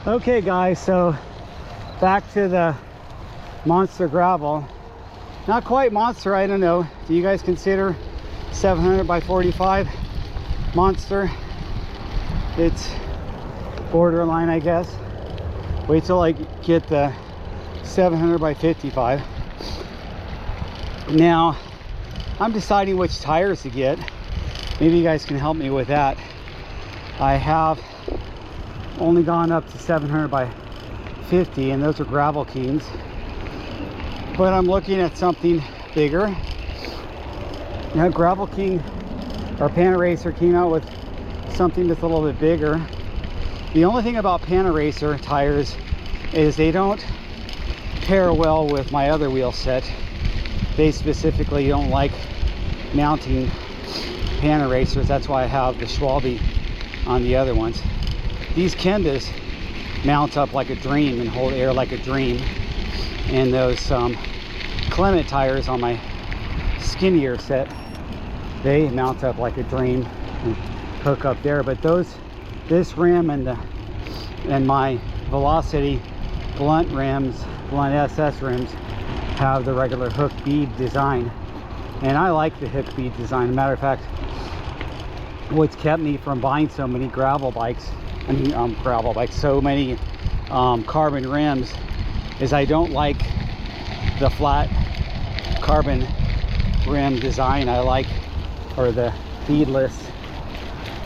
Okay guys, so back to the monster gravel. Not quite monster, I don't know. Do you guys consider 700 by 45 monster? It's borderline, I guess. Wait till I get the 700 by 55. Now, I'm deciding which tires to get. Maybe you guys can help me with that. I have only gone up to 700 by 50, and those are Gravel Kings. But I'm looking at something bigger. Now, Gravel King or Panaracer came out with something that's a little bit bigger. The only thing about Panaracer tires is they don't pair well with my other wheel set. They specifically don't like mounting Panaracers. That's why I have the Schwalbe on the other ones. These Kendas mount up like a dream and hold air like a dream. And those Clement tires on my skinnier set, they mount up like a dream and hook up there. But this rim and my Velocity blunt rims, blunt SS rims, have the regular hook bead design, and I like the hook bead design. As a matter of fact, what's kept me from buying so many gravel bikes, so many carbon rims, is I don't like the flat carbon rim design. I like, or the beadless,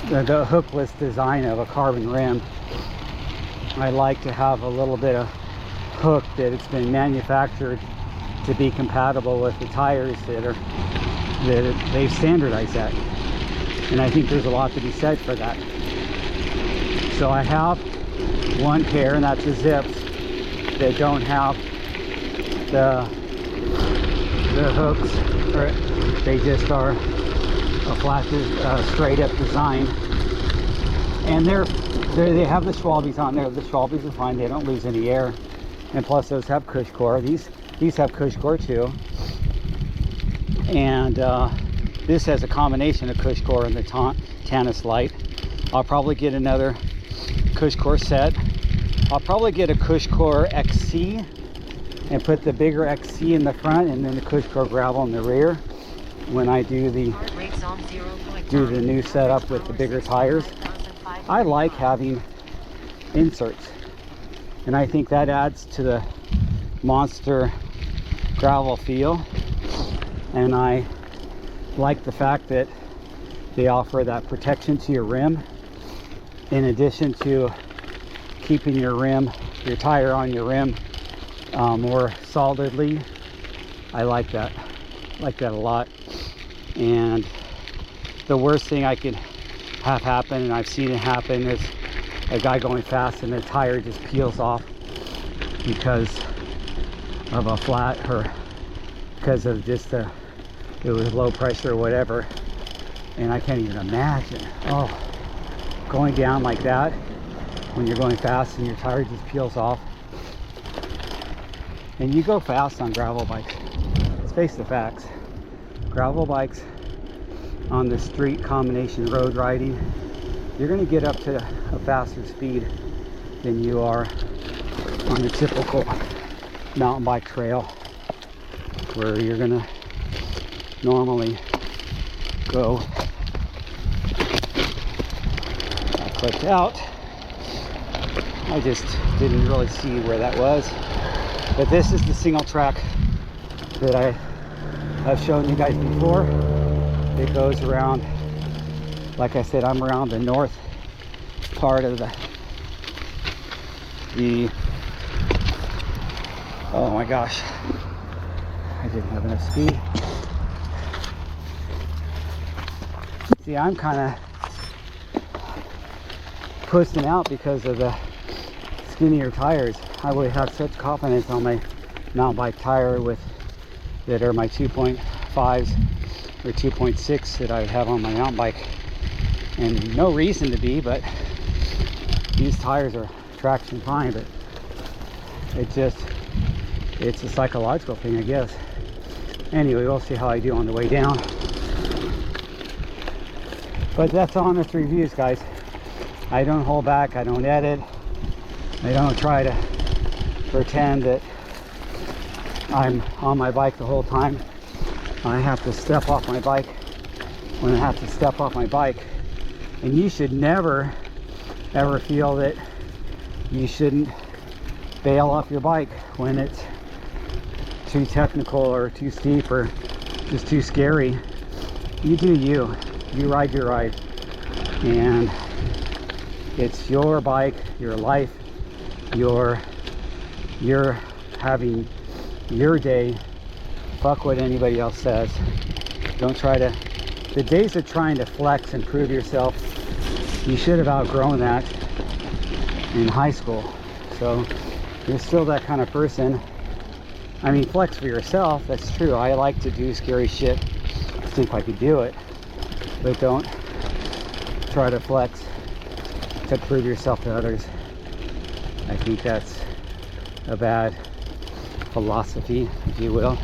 the hookless design of a carbon rim. I like to have a little bit of hook that it's been manufactured to be compatible with the tires that they've standardized that. And I think there's a lot to be said for that. So I have one pair, and that's the Zips, that don't have the hooks, or they just are a flat, straight up design. And they have the Schwalbes on there. The Schwalbes are fine, they don't lose any air. And plus those have cush core. These have cush core too. And this has a combination of cush core and the Tannis Light. I'll probably get another cush core set. I'll probably get a cush core XC and put the bigger XC in the front, and then the cush core gravel in the rear when I do the new setup with the bigger tires. I like having inserts, and I think that adds to the monster gravel feel. And I like the fact that they offer that protection to your rim, in addition to keeping your tire on your rim more solidly. I like that a lot. And the worst thing I could have happen, and I've seen it happen, is a guy going fast and the tire just peels off because of a flat, or because of just it was low pressure or whatever. And I can't even imagine going down like that when you're going fast and your tire just peels off. And you go fast on gravel bikes. Let's face the facts. Gravel bikes on the street combination road riding, you're going to get up to a faster speed than you are on the typical mountain bike trail, where you're going to normally go. I clicked out. I just didn't really see where that was. But this is the single track that I have shown you guys before. It goes around, like I said, I'm around the north part of the oh my gosh, I didn't have enough speed. See, I'm kind of pushing out because of the skinnier tires. I would have such confidence on my mountain bike tire that are my 2.5s or 2.6 that I have on my mountain bike, and no reason to be, but these tires are traction fine. But it's a psychological thing, I guess. Anyway, we'll see how I do on the way down. But that's honest reviews, guys. I don't hold back, I don't edit. I don't try to pretend that I'm on my bike the whole time. I have to step off my bike when I have to step off my bike. And you should never ever feel that you shouldn't bail off your bike when it's too technical or too steep or just too scary. You do you. You ride your ride. And it's your bike, your life, you're having your day. Fuck what anybody else says. Don't try to, the days of trying to flex and prove yourself, you should have outgrown that in high school. So you're still that kind of person. I mean, flex for yourself, that's true. I like to do scary shit to see if I could do it, but don't try to flex to prove yourself to others. I think that's a bad philosophy, if you will.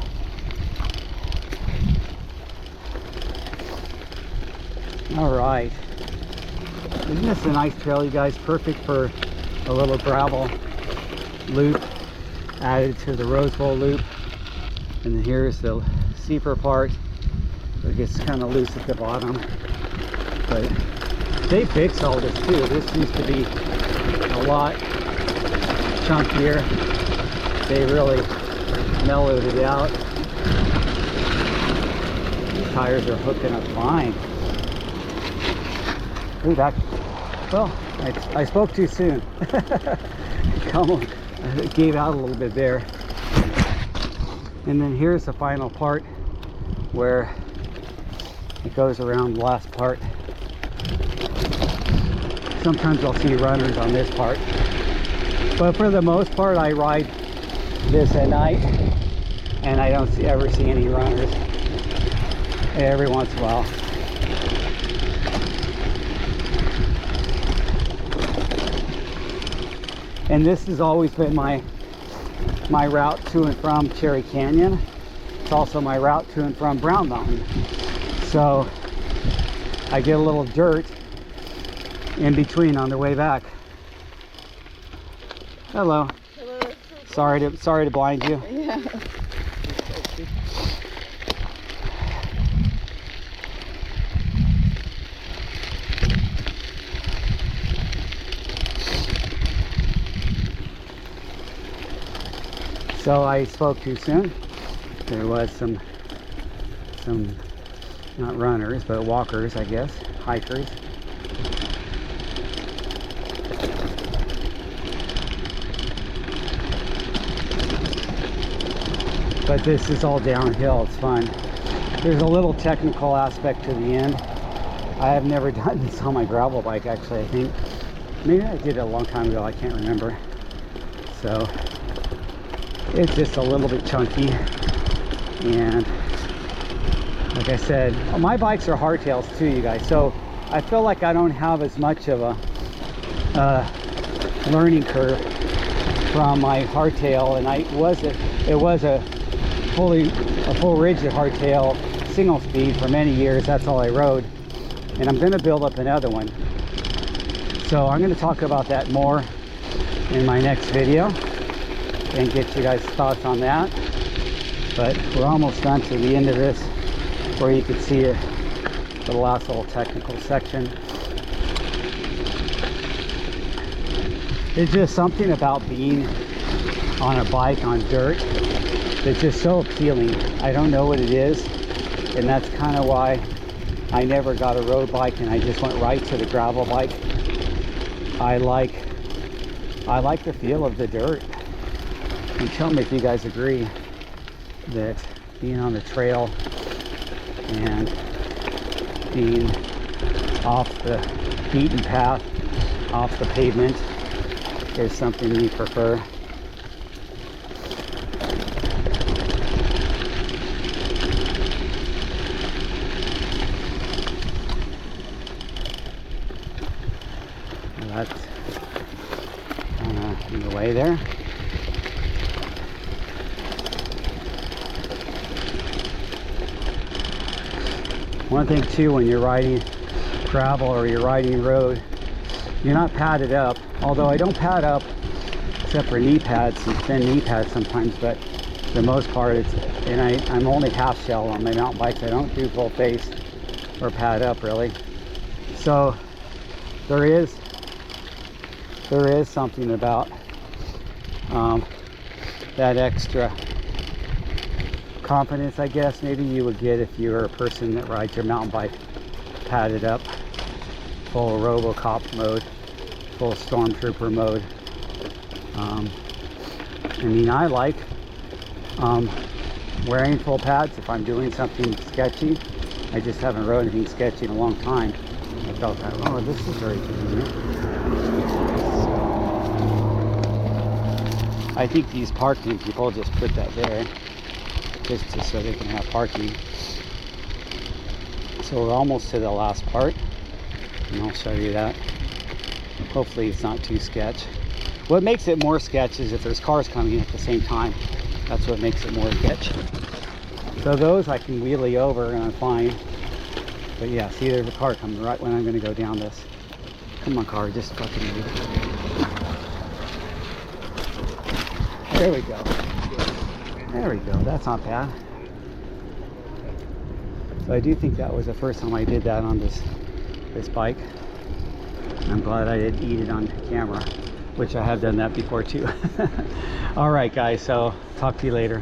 All right, isn't this a nice trail, you guys? Perfect for a little gravel loop added to the Rose Bowl loop. And then here's the steeper part. It gets kind of loose at the bottom, but they fixed all this too. This used to be a lot chunkier. They really mellowed it out. These tires are hooking up fine. Ooh, that, well, I spoke too soon. Come on, I gave out a little bit there. And then here's the final part where it goes around the last part. Sometimes I'll see runners on this part, but for the most part I ride this at night and I don't ever see any runners. Every once in a while. And this has always been my route to and from Cherry Canyon. It's also my route to and from Brown Mountain. So I get a little dirt in between on the way back. Hello. Hello. Sorry to blind you. Yeah. So I spoke too soon. There was some not runners, but walkers, I guess, hikers. But this is all downhill, it's fun. There's a little technical aspect to the end. I have never done this on my gravel bike, actually. I think maybe I did it a long time ago, I can't remember. So it's just a little bit chunky, and like I said, my bikes are hardtails too, you guys, so I feel like I don't have as much of a learning curve from my hardtail. And it was a full rigid hardtail single speed for many years. That's all I rode, and I'm going to build up another one, so I'm going to talk about that more in my next video and get you guys thoughts on that. But we're almost done to the end of this, where you can see it, the last little technical section. There's just something about being on a bike on dirt that's just so appealing. I don't know what it is, and that's kind of why I never got a road bike and I just went right to the gravel bike. I like the feel of the dirt. And tell me if you guys agree that being on the trail and being off the beaten path, off the pavement, is something you prefer. That's in the way there. One thing too, when you're riding gravel or you're riding road, you're not padded up. Although I don't pad up except for knee pads, some thin knee pads sometimes, but for the most part it's, and I'm only half shell on my mountain bikes. I don't do full face or pad up really. So there is something about that extra confidence, I guess, maybe you would get if you're a person that rides your mountain bike padded up, full RoboCop mode, full Stormtrooper mode. I mean, I like wearing full pads if I'm doing something sketchy. I just haven't rode anything sketchy in a long time. I felt that, oh, this is very convenient. I think these parking people just put that there just so they can have parking. So we're almost to the last part, and I'll show you that. Hopefully it's not too sketch. What makes it more sketch is if there's cars coming at the same time. That's what makes it more sketch. So those I can wheelie over and I'm fine. But yeah, see, there's a car coming right when I'm going to go down this. Come on, car, just fucking move. There we go. There we go. That's not bad. So I do think that was the first time I did that on this bike. I'm glad I didn't eat it on camera, which I have done that before too. All right, guys. So talk to you later.